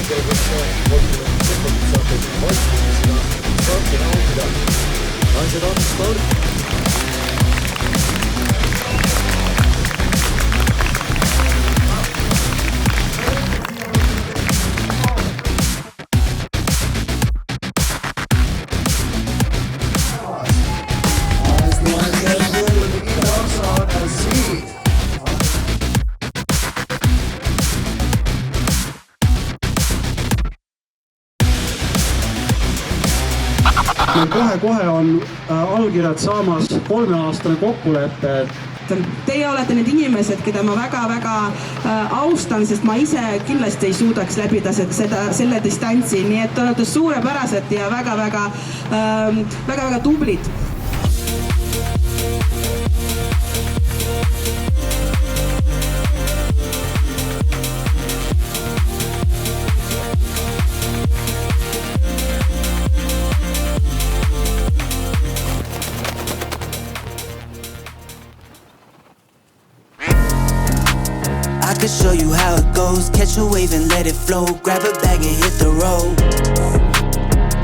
käib üldse 30 sekundit, saate vaikselt seda starti nautida. Naised on start. Kohe on allkirjad saamas 3-aastane kokkulepe. Teie olete need inimesed, keda ma väga-väga austan, sest ma ise kindlasti ei suudaks läbida selle distantsi, nii et te olete suurepärased ja väga-väga tublid. I could show you how it goes. Catch a wave and let it flow. Grab a bag and hit the road.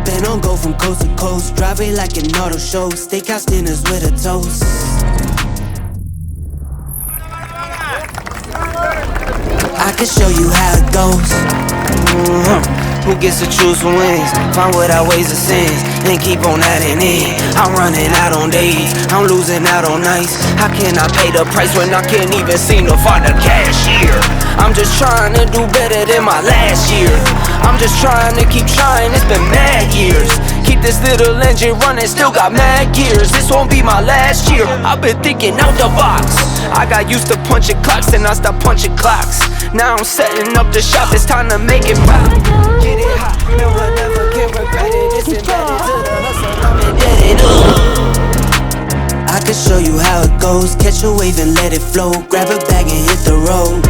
Been on go from coast to coast. Drive it like an auto show. Steakhouse dinners with a toast. I could show you how it goes. Who gets to choose who wins? Find what outweighs the sins and keep on adding in. I'm running out on days, I'm losing out on nights. How can I pay the price when I can't even seem to find a cashier? I'm just trying to do better than my last year. I'm just trying to keep trying, it's been mad years. Keep this little engine running, still got mad gears. This won't be my last year, I've been thinking out the box. I got used to punching clocks and I stopped punching clocks. Now I'm setting up the shop, it's time to make it pop. Get it hot, no I never can regret it. It's embedded to the hustle, I'm indebted. I could show you how it goes. Catch a wave and let it flow. Grab a bag and hit the road.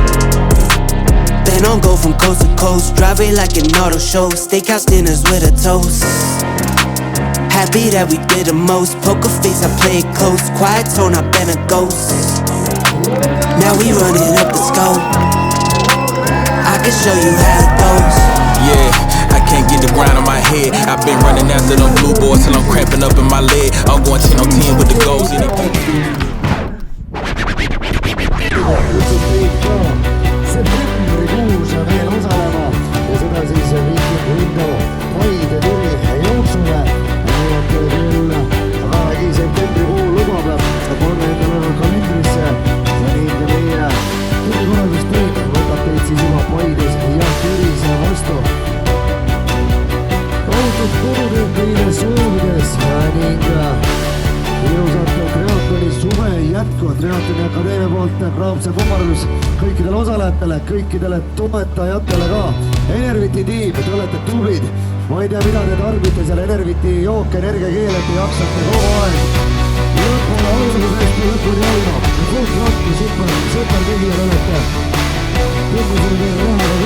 Been on go from coast to coast. Drive it like an auto show. Steakhouse dinners with a toast. Happy that we did the most. Poker face, I play it close. Quiet tone, I been a ghost. Now we running up the scope. I can show you how it goes. Yeah, I can't get the grind on my head. I've been running after them blue boys till I'm cramping up in my leg. I'm going 10 on 10 with the goals in it. Septembrikuus on veel osalema ja seda siis Viiking Window Paide Türi jooksule. Nii on küll vähegi septembrikuu lubab 30. kalendrisse ja nii ka meie turukorraldusteed võtab teid siis juba Paides ja Türis vastu. Rahutud kodutööd teile soovides ning ilusat Triatloni suve jätku. Triatloni Akadeemia poolt Raamse kummardus kõikidele osalejatele, kõikidele toetajatele ka. Enerviti tiim, te olete tublid. Ma ei tea, mida te tarbite seal Enerviti jooke, energiakeel, et te jaksate kogu aeg. Lõpule alustusest ja lõpuni alma. Suurt rakku, super tegijad olete. Tunnusime teile rahaga kõik.